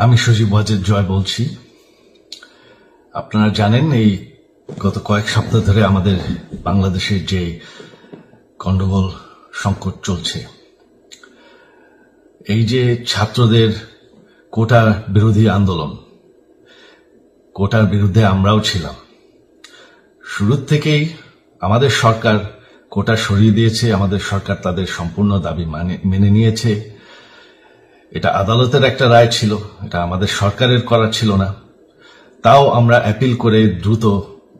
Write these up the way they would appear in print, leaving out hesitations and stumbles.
আমি সজীব ওয়াজেদ জয় বলছি। আপনারা জানেন এই গত কয়েক সপ্তাহ ধরে আমাদের বাংলাদেশের যে গন্ডগোল সংকট চলছে, এই যে ছাত্রদের কোটা বিরোধী আন্দোলন, কোটার বিরুদ্ধে আমরাও ছিলাম। শুরুর থেকেই আমাদের সরকার কোটা সরিয়ে দিয়েছে, আমাদের সরকার তাদের সম্পূর্ণ দাবি মেনে নিয়েছে। এটা আদালতের একটা রায় ছিল, এটা আমাদের সরকারের করা ছিল না। তাও আমরা অ্যাপিল করে দ্রুত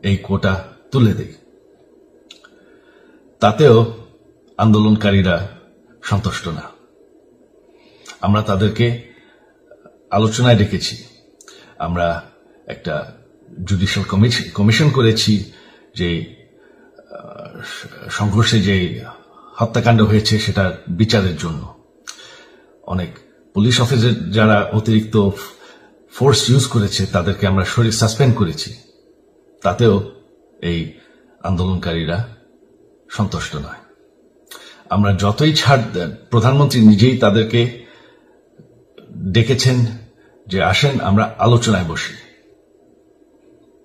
এই কোটা তুলে দেই। তাতেও আন্দোলনকারীরা সন্তুষ্ট না। আমরা তাদেরকে আলোচনায় ডেকেছি, আমরা একটা জুডিশিয়াল কমিশন করেছি যে সংঘর্ষে যে হত্যাকাণ্ড হয়েছে সেটার বিচারের জন্য। অনেক পুলিশ অফিসার যারা অতিরিক্ত ফোর্স ইউজ করেছে তাদেরকে আমরা সাসপেন্ড করেছি। তাতেও এই আন্দোলনকারীরা সন্তুষ্ট নয়। আমরা যতই ছাড় দেন, প্রধানমন্ত্রী নিজেই তাদেরকে ডেকেছেন যে আসেন আমরা আলোচনায় বসি,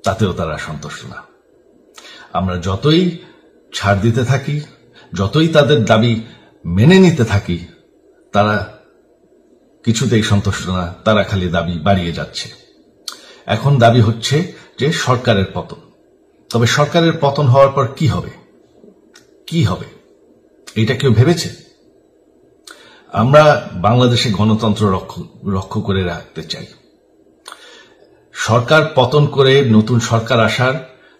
তাতেও তারা সন্তুষ্ট না। আমরা যতই ছাড় দিতে থাকি, যতই তাদের দাবি মেনে নিতে থাকি, তারা কিছুতেই সন্তুষ্ট না, তারা খালি দাবি বাড়িয়ে যাচ্ছে। এখন দাবি হচ্ছে যে সরকারের পতন। তবে সরকারের পতন হওয়ার পর কি হবে, কি হবে এটা কেউ ভেবেছে? আমরা বাংলাদেশে গণতন্ত্র রক্ষা করে রাখতে চাই। সরকার পতন করে নতুন সরকার আসার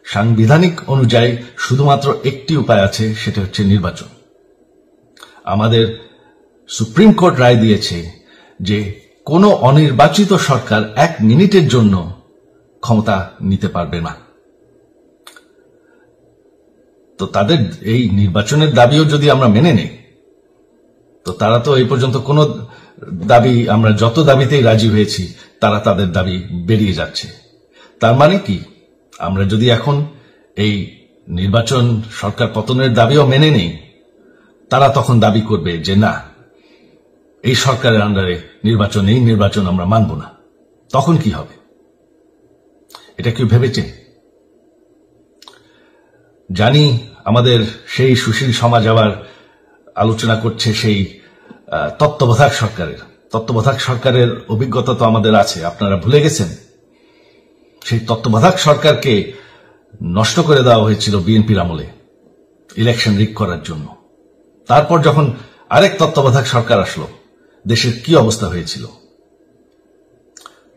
সাংবিধানিক অনুযায়ী শুধুমাত্র একটি উপায় আছে, সেটা হচ্ছে নির্বাচন। আমাদের সুপ্রিম কোর্ট রায় দিয়েছে যে কোনো অনির্বাচিত সরকার 1 মিনিটের জন্য ক্ষমতা নিতে পারবে না। তো তাদের এই নির্বাচনের দাবিও যদি আমরা মেনে নেই, তো তারা তো এই পর্যন্ত কোন দাবি, আমরা যত দাবিতেই রাজি হয়েছি তারা তাদের দাবি বেরিয়ে যাচ্ছে। তার মানে কি, আমরা যদি এখন এই নির্বাচন সরকার পতনের দাবিও মেনে নেই, তারা তখন দাবি করবে যে না, এই সরকারের আন্ডারে নির্বাচন, এই নির্বাচন আমরা মানব না। তখন কি হবে এটা কেউ ভেবেছে? জানি আমাদের সেই সুশীল সমাজ আবার আলোচনা করছে সেই তত্ত্বাবধায়ক সরকারের অভিজ্ঞতা তো আমাদের আছে। আপনারা ভুলে গেছেন সেই তত্ত্বাবধায়ক সরকারকে নষ্ট করে দেওয়া হয়েছিল বিএনপির আমলে ইলেকশন রিগ করার জন্য। তারপর যখন আরেক তত্ত্বাবধায়ক সরকার আসলো, দেশের কি অবস্থা হয়েছিল।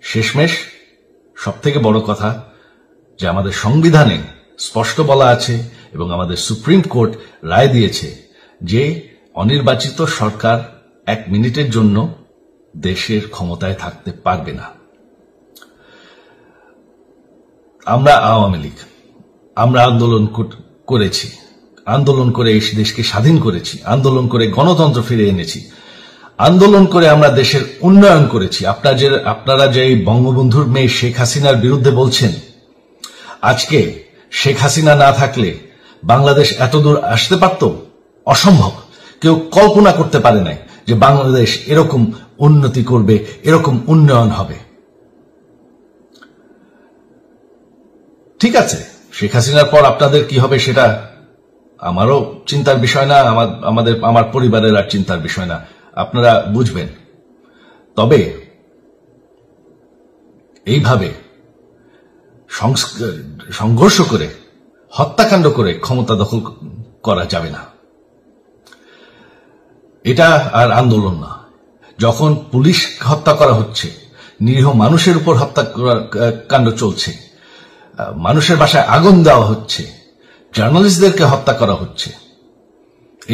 শেষমেশ সবথেকে বড় কথা যে আমাদের সংবিধানে স্পষ্ট বলা আছে এবং আমাদের সুপ্রিম কোর্ট রায় দিয়েছে যে অনির্বাচিত সরকার 1 মিনিটের জন্য দেশের ক্ষমতায় থাকতে পারবে না। আমরা আওয়ামী লীগ, আমরা আন্দোলন করেছি, আন্দোলন করে এই দেশকে স্বাধীন করেছি, আন্দোলন করে গণতন্ত্র ফিরে এনেছি, আন্দোলন করে আমরা দেশের উন্নয়ন করেছি। আপনারা যে বঙ্গবন্ধুর মেয়ে শেখ হাসিনার বিরুদ্ধে বলছেন, আজকে শেখ হাসিনা না থাকলে বাংলাদেশ এতদূর আসতে পারত? অসম্ভব। কেউ কল্পনা করতে পারে নাই যে বাংলাদেশ এরকম উন্নতি করবে, এরকম উন্নয়ন হবে। ঠিক আছে, শেখ হাসিনার পর আপনাদের কি হবে সেটা আমারও চিন্তার বিষয় না, আমার পরিবারের আর চিন্তার বিষয় না, আপনারা বুঝবেন। তবে এইভাবে সংঘর্ষ করে, হত্যাকাণ্ড করে ক্ষমতা দখল করা যাবে না। এটা আর আন্দোলন না। যখন পুলিশ হত্যা করা হচ্ছে, নিরীহ মানুষের উপর হত্যাকাণ্ড চলছে, মানুষের বাসায় আগুন দেওয়া হচ্ছে, জার্নালিস্টদেরকে হত্যা করা হচ্ছে,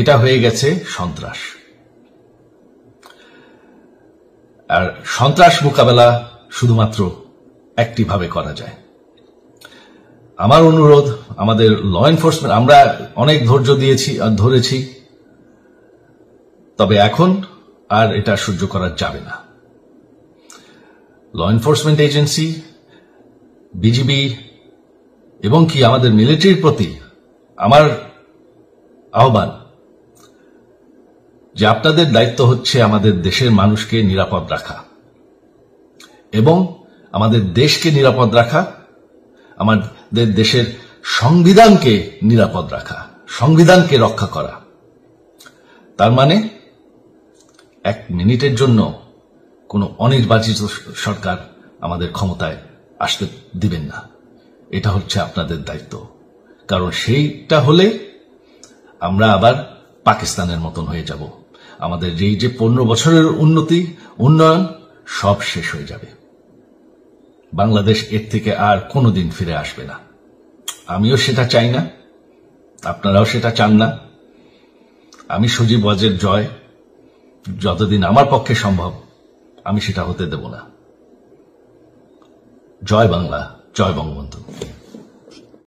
এটা হয়ে গেছে সন্ত্রাস। আর সন্ত্রাস মোকাবেলা শুধুমাত্র একটি ভাবে করা যায়। আমার অনুরোধ, আমাদের ল এনফোর্সমেন্ট, আমরা অনেক ধৈর্য ধরেছি, তবে এখন আর এটা সহ্য করা যাবে না। ল এনফোর্সমেন্ট এজেন্সি, বিজিবি এবং কি আমাদের মিলিটারির প্রতি আমার আহ্বান যে আপনাদের দায়িত্ব হচ্ছে আমাদের দেশের মানুষকে নিরাপদ রাখা। এবং আমাদের দেশকে নিরাপদ রাখা, আমাদের দেশের সংবিধানকে নিরাপদ রাখা, সংবিধানকে রক্ষা করা। তার মানে এক মিনিটের জন্য কোনো অনির্বাচিত সরকার আমাদের ক্ষমতায় আসতে দিবেন না। এটা হচ্ছে আপনাদের দায়িত্ব, কারণ সেইটা হলে আমরা আবার পাকিস্তানের মতন হয়ে যাব। আমাদের এই যে 15 বছরের উন্নয়ন সব শেষ হয়ে যাবে। বাংলাদেশ এর থেকে আর কোনোদিন ফিরে আসবে না। আমিও সেটা চাই না, আপনারাও সেটা চান না। আমি সজীব ওয়াজের জয় যতদিন আমার পক্ষে সম্ভব আমি সেটা হতে দেব না। জয় বাংলা, জয় বঙ্গবন্ধু।